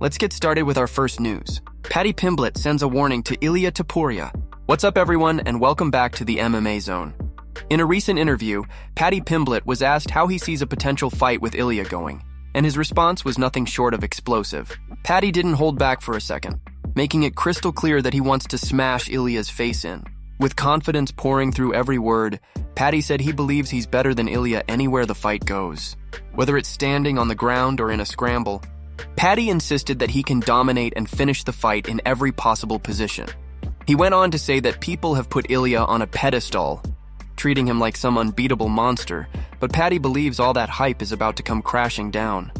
let's get started with our first news. Paddy Pimblett sends a warning to Ilia Topuria. What's up, everyone, and welcome back to the MMA Zone. In a recent interview, Paddy Pimblett was asked how he sees a potential fight with Ilia going, and his response was nothing short of explosive. Paddy didn't hold back for a second, making it crystal clear that he wants to smash Ilia's face in. With confidence pouring through every word, Paddy said he believes he's better than Ilia anywhere the fight goes. Whether it's standing on the ground or in a scramble, Paddy insisted that he can dominate and finish the fight in every possible position. He went on to say that people have put Ilia on a pedestal, treating him like some unbeatable monster, but Paddy believes all that hype is about to come crashing down.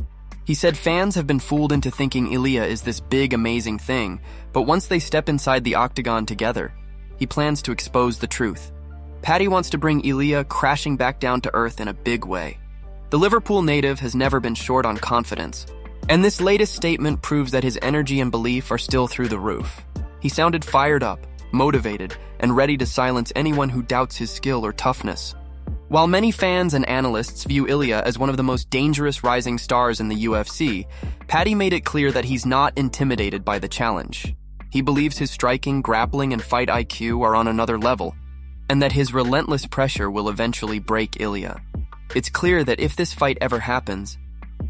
He said fans have been fooled into thinking Ilia is this big, amazing thing, but once they step inside the octagon together, he plans to expose the truth. Paddy wants to bring Ilia crashing back down to earth in a big way. The Liverpool native has never been short on confidence, and this latest statement proves that his energy and belief are still through the roof. He sounded fired up, motivated, and ready to silence anyone who doubts his skill or toughness. While many fans and analysts view Ilia as one of the most dangerous rising stars in the UFC, Paddy made it clear that he's not intimidated by the challenge. He believes his striking, grappling, and fight IQ are on another level, and that his relentless pressure will eventually break Ilia. It's clear that if this fight ever happens,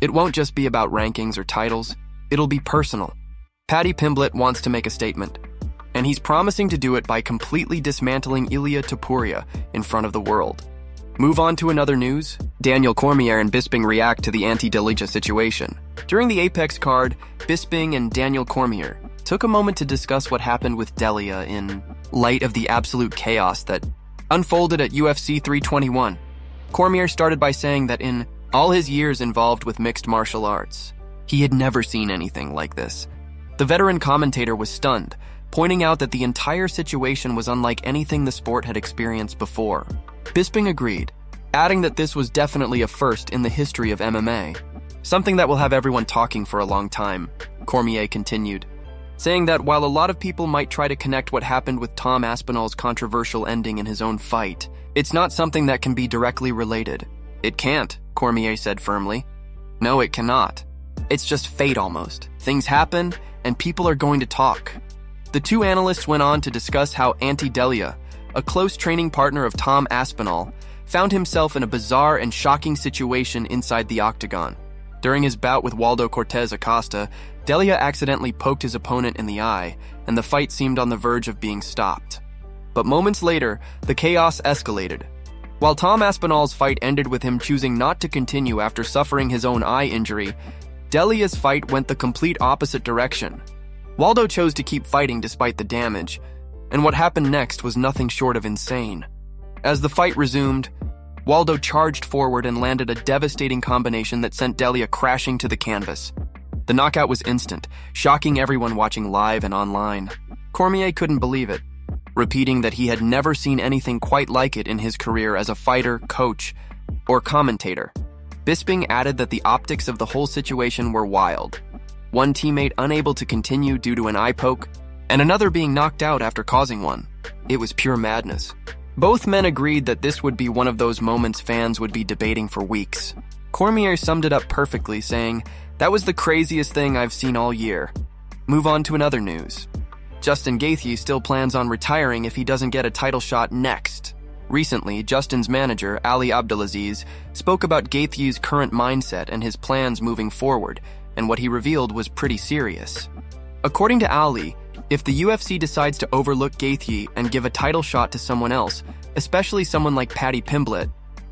it won't just be about rankings or titles, it'll be personal. Paddy Pimblett wants to make a statement, and he's promising to do it by completely dismantling Ilia Topuria in front of the world. Move on to another news. Daniel Cormier and Bisping react to the anti-Delija situation. During the Apex card, Bisping and Daniel Cormier took a moment to discuss what happened with Delia in light of the absolute chaos that unfolded at UFC 321. Cormier started by saying that in all his years involved with mixed martial arts, he had never seen anything like this. The veteran commentator was stunned, pointing out that the entire situation was unlike anything the sport had experienced before. Bisping agreed, adding that this was definitely a first in the history of MMA, something that will have everyone talking for a long time. Cormier continued, saying that while a lot of people might try to connect what happened with Tom Aspinall's controversial ending in his own fight, it's not something that can be directly related. It can't, Cormier said firmly. No, it cannot. It's just fate almost. Things happen, and people are going to talk. The two analysts went on to discuss how Delia, a close training partner of Tom Aspinall, found himself in a bizarre and shocking situation inside the octagon. During his bout with Waldo Cortez Acosta, Delia accidentally poked his opponent in the eye, and the fight seemed on the verge of being stopped. But moments later, the chaos escalated. While Tom Aspinall's fight ended with him choosing not to continue after suffering his own eye injury, Delia's fight went the complete opposite direction. Waldo chose to keep fighting despite the damage, and what happened next was nothing short of insane. As the fight resumed, Waldo charged forward and landed a devastating combination that sent Delia crashing to the canvas. The knockout was instant, shocking everyone watching live and online. Cormier couldn't believe it, repeating that he had never seen anything quite like it in his career as a fighter, coach, or commentator. Bisping added that the optics of the whole situation were wild. One teammate unable to continue due to an eye poke, and another being knocked out after causing one. It was pure madness. Both men agreed that this would be one of those moments fans would be debating for weeks. Cormier summed it up perfectly, saying, "That was the craziest thing I've seen all year." Move on to another news. Justin Gaethje still plans on retiring if he doesn't get a title shot next. Recently, Justin's manager, Ali Abdelaziz, spoke about Gaethje's current mindset and his plans moving forward, and what he revealed was pretty serious. According to Ali, if the UFC decides to overlook Gaethje and give a title shot to someone else, especially someone like Paddy Pimblett,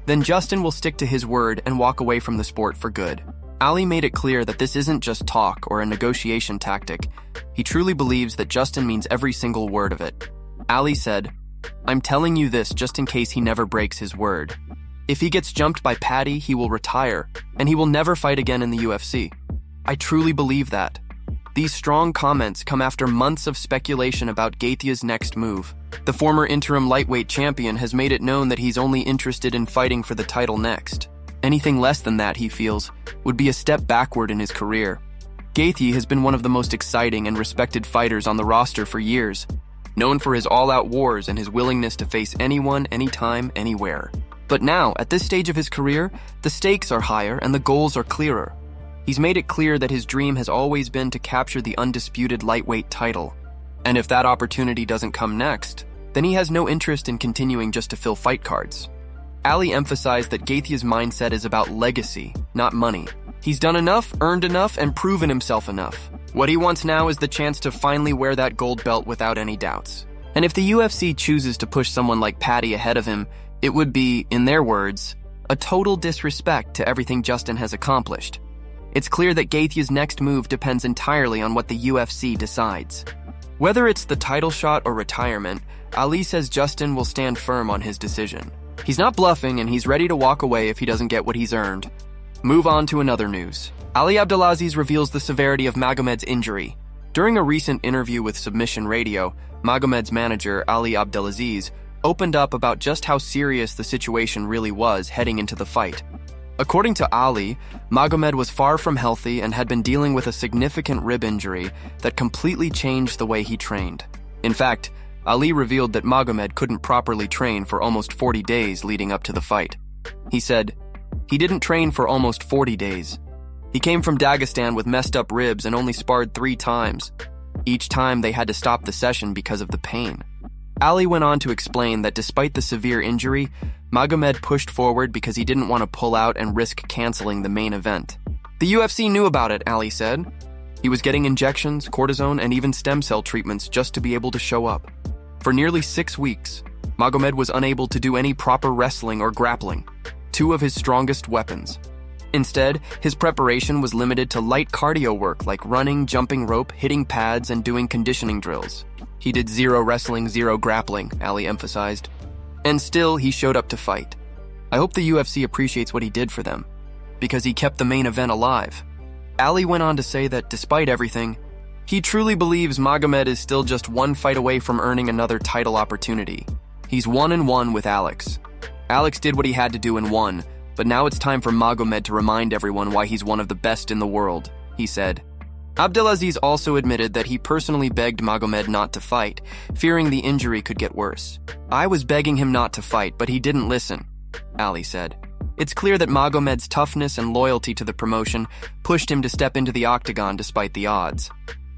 then Justin will stick to his word and walk away from the sport for good. Ali made it clear that this isn't just talk or a negotiation tactic. He truly believes that Justin means every single word of it. Ali said, "I'm telling you this just in case he never breaks his word. If he gets jumped by Paddy, he will retire, and he will never fight again in the UFC. I truly believe that." These strong comments come after months of speculation about Gaethje's next move. The former interim lightweight champion has made it known that he's only interested in fighting for the title next. Anything less than that, he feels, would be a step backward in his career. Gaethje has been one of the most exciting and respected fighters on the roster for years, known for his all-out wars and his willingness to face anyone, anytime, anywhere. But now, at this stage of his career, the stakes are higher and the goals are clearer. He's made it clear that his dream has always been to capture the undisputed lightweight title. And if that opportunity doesn't come next, then he has no interest in continuing just to fill fight cards. Ali emphasized that Gaethje's mindset is about legacy, not money. He's done enough, earned enough, and proven himself enough. What he wants now is the chance to finally wear that gold belt without any doubts. And if the UFC chooses to push someone like Paddy ahead of him, it would be, in their words, a total disrespect to everything Justin has accomplished. It's clear that Gaethje's next move depends entirely on what the UFC decides. Whether it's the title shot or retirement, Ali says Justin will stand firm on his decision. He's not bluffing, and he's ready to walk away if he doesn't get what he's earned. Move on to another news. Ali Abdelaziz reveals the severity of Magomed's injury. During a recent interview with Submission Radio, Magomed's manager, Ali Abdelaziz, opened up about just how serious the situation really was heading into the fight. According to Ali, Magomed was far from healthy and had been dealing with a significant rib injury that completely changed the way he trained. In fact, Ali revealed that Magomed couldn't properly train for almost 40 days leading up to the fight. He said, "He didn't train for almost 40 days. He came from Dagestan with messed up ribs and only sparred 3 times. Each time they had to stop the session because of the pain." Ali went on to explain that despite the severe injury, Magomed pushed forward because he didn't want to pull out and risk canceling the main event. "The UFC knew about it," Ali said. "He was getting injections, cortisone, and even stem cell treatments just to be able to show up. For nearly 6 weeks, Magomed was unable to do any proper wrestling or grappling, 2 of his strongest weapons. Instead, his preparation was limited to light cardio work like running, jumping rope, hitting pads, and doing conditioning drills. He did 0 wrestling, 0 grappling," Ali emphasized. "And still, he showed up to fight. I hope the UFC appreciates what he did for them, because he kept the main event alive." Ali went on to say that despite everything, he truly believes Magomed is still just 1 fight away from earning another title opportunity. He's 1-1 with Alex. Alex did what he had to do and won, but now it's time for Magomed to remind everyone why he's one of the best in the world, he said. Abdelaziz also admitted that he personally begged Magomed not to fight, fearing the injury could get worse. "I was begging him not to fight, but he didn't listen," Ali said. It's clear that Magomed's toughness and loyalty to the promotion pushed him to step into the octagon despite the odds.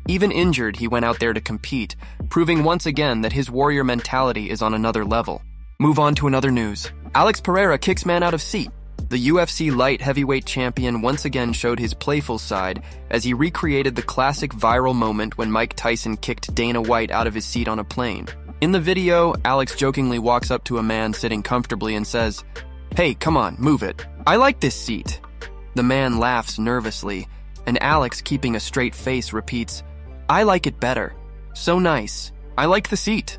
Even injured, he went out there to compete, proving once again that his warrior mentality is on another level. Move on to another news. Alex Pereira kicks man out of seat. The UFC light heavyweight champion once again showed his playful side as he recreated the classic viral moment when Mike Tyson kicked Dana White out of his seat on a plane. In the video, Alex jokingly walks up to a man sitting comfortably and says, "Hey, come on, move it. I like this seat." The man laughs nervously, and Alex, keeping a straight face, repeats, "I like it better. So nice. I like the seat."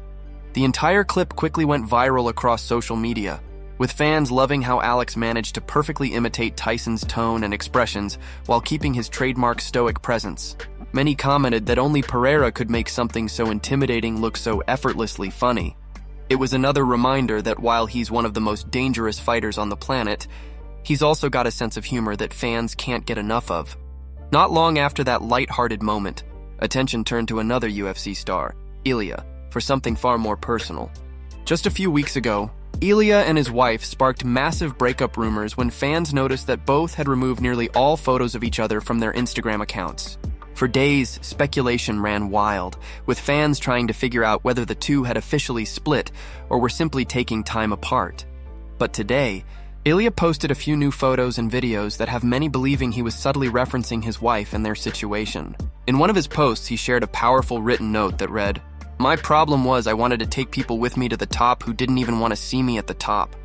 The entire clip quickly went viral across social media, with fans loving how Alex managed to perfectly imitate Tyson's tone and expressions while keeping his trademark stoic presence. Many commented that only Pereira could make something so intimidating look so effortlessly funny. It was another reminder that while he's one of the most dangerous fighters on the planet, he's also got a sense of humor that fans can't get enough of. Not long after that light-hearted moment, attention turned to another UFC star, Ilia, for something far more personal. Just a few weeks ago, Ilia and his wife sparked massive breakup rumors when fans noticed that both had removed nearly all photos of each other from their Instagram accounts. For days, speculation ran wild, with fans trying to figure out whether the two had officially split or were simply taking time apart. But today, Ilia posted a few new photos and videos that have many believing he was subtly referencing his wife and their situation. In one of his posts, he shared a powerful written note that read, "My problem was I wanted to take people with me to the top who didn't even want to see me at the top."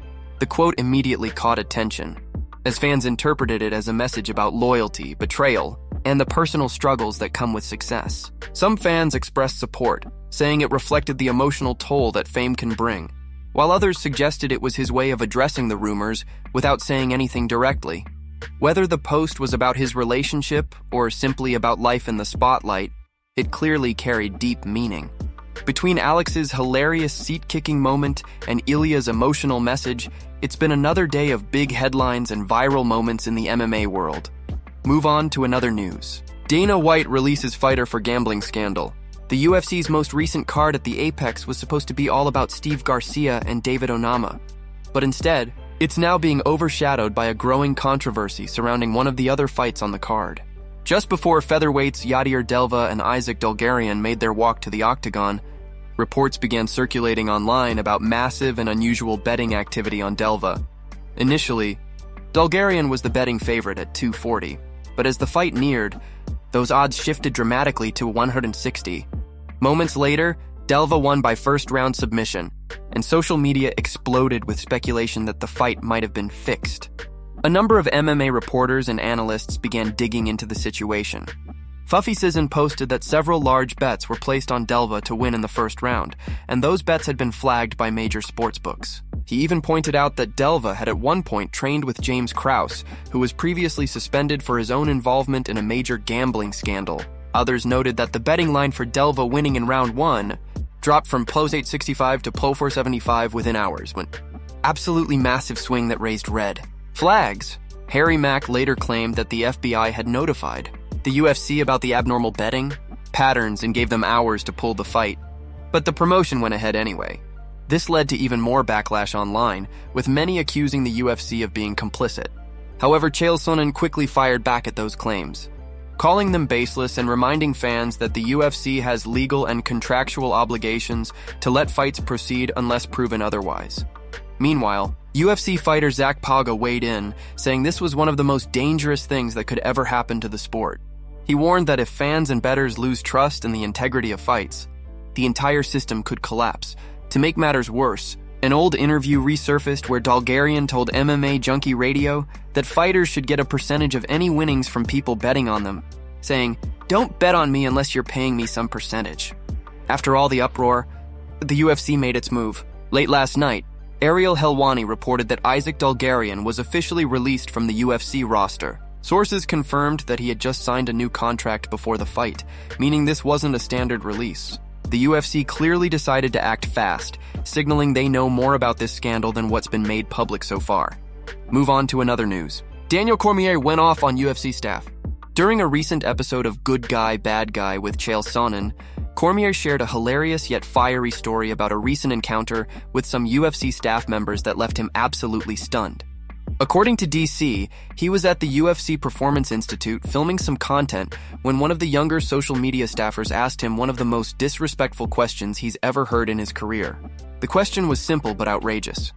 The quote immediately caught attention, as fans interpreted it as a message about loyalty, betrayal, and the personal struggles that come with success. Some fans expressed support, saying it reflected the emotional toll that fame can bring, while others suggested it was his way of addressing the rumors without saying anything directly. Whether the post was about his relationship or simply about life in the spotlight, it clearly carried deep meaning. Between Alex's hilarious seat-kicking moment and Ilia's emotional message, it's been another day of big headlines and viral moments in the MMA world. Move on to another news. Dana White releases fighter for gambling scandal. The UFC's most recent card at the Apex was supposed to be all about Steve Garcia and David Onama. But instead, it's now being overshadowed by a growing controversy surrounding one of the other fights on the card. Just before featherweights Yadir Delva and Isaac Dulgarian made their walk to the octagon, reports began circulating online about massive and unusual betting activity on Delva. Initially, Dulgarian was the betting favorite at 240, but as the fight neared, those odds shifted dramatically to 160. Moments later, Delva won by first-round submission, and social media exploded with speculation that the fight might have been fixed. A number of MMA reporters and analysts began digging into the situation. Fuffy Sizzin posted that several large bets were placed on Delva to win in the first round, and those bets had been flagged by major sportsbooks. He even pointed out that Delva had at one point trained with James Krause, who was previously suspended for his own involvement in a major gambling scandal. Others noted that the betting line for Delva winning in round 1 dropped from plus 865 to plus 475 within hours, when absolutely massive swing that raised red flags. Harry Mack later claimed that the FBI had notified the UFC about the abnormal betting patterns and gave them hours to pull the fight, but the promotion went ahead anyway. This led to even more backlash online, with many accusing the UFC of being complicit. However, Chael Sonnen quickly fired back at those claims, calling them baseless and reminding fans that the UFC has legal and contractual obligations to let fights proceed unless proven otherwise. Meanwhile, UFC fighter Zach Paga weighed in, saying this was one of the most dangerous things that could ever happen to the sport. He warned that if fans and bettors lose trust in the integrity of fights, the entire system could collapse. To make matters worse, an old interview resurfaced where Dulgarian told MMA Junkie Radio that fighters should get a percentage of any winnings from people betting on them, saying, "Don't bet on me unless you're paying me some percentage." After all the uproar, the UFC made its move. Late last night, Ariel Helwani reported that Isaac Dulgarian was officially released from the UFC roster. Sources confirmed that he had just signed a new contract before the fight, meaning this wasn't a standard release. The UFC clearly decided to act fast, signaling they know more about this scandal than what's been made public so far. Move on to another news. Daniel Cormier went off on UFC staff. During a recent episode of Good Guy, Bad Guy with Chael Sonnen, Cormier shared a hilarious yet fiery story about a recent encounter with some UFC staff members that left him absolutely stunned. According to DC, he was at the UFC Performance Institute filming some content when one of the younger social media staffers asked him one of the most disrespectful questions he's ever heard in his career. The question was simple but outrageous.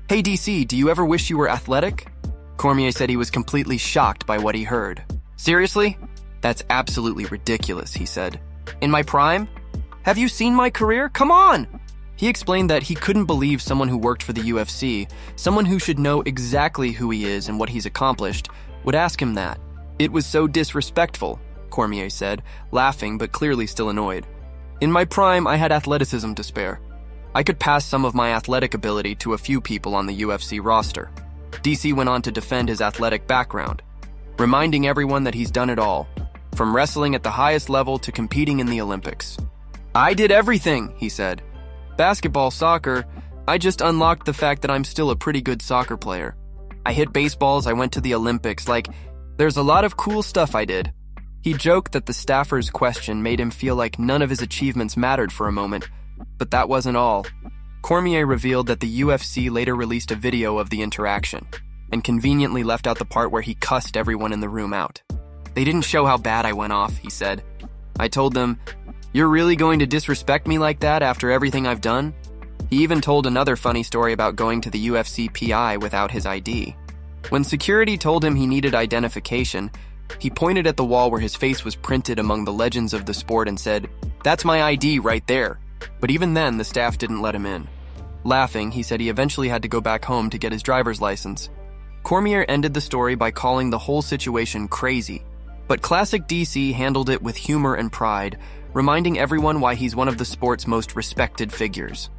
"Hey DC, do you ever wish you were athletic?" Cormier said he was completely shocked by what he heard. "Seriously? That's absolutely ridiculous," he said. "In my prime? Have you seen my career? Come on!" He explained that he couldn't believe someone who worked for the UFC, someone who should know exactly who he is and what he's accomplished, would ask him that. "It was so disrespectful," Cormier said, laughing but clearly still annoyed. "In my prime, I had athleticism to spare. I could pass some of my athletic ability to a few people on the UFC roster." DC went on to defend his athletic background, reminding everyone that he's done it all, from wrestling at the highest level to competing in the Olympics. "I did everything," he said. "Basketball, soccer, I just unlocked the fact that I'm still a pretty good soccer player. I hit baseballs, I went to the Olympics, there's a lot of cool stuff I did." He joked that the staffer's question made him feel like none of his achievements mattered for a moment, but that wasn't all. Cormier revealed that the UFC later released a video of the interaction, and conveniently left out the part where he cussed everyone in the room out. "They didn't show how bad I went off," he said. "I told them, 'You're really going to disrespect me like that after everything I've done?'" He even told another funny story about going to the UFC PI without his ID. When security told him he needed identification, he pointed at the wall where his face was printed among the legends of the sport and said, "That's my ID right there." But even then, the staff didn't let him in. Laughing, he said he eventually had to go back home to get his driver's license. Cormier ended the story by calling the whole situation crazy, but classic DC handled it with humor and pride, reminding everyone why he's one of the sport's most respected figures.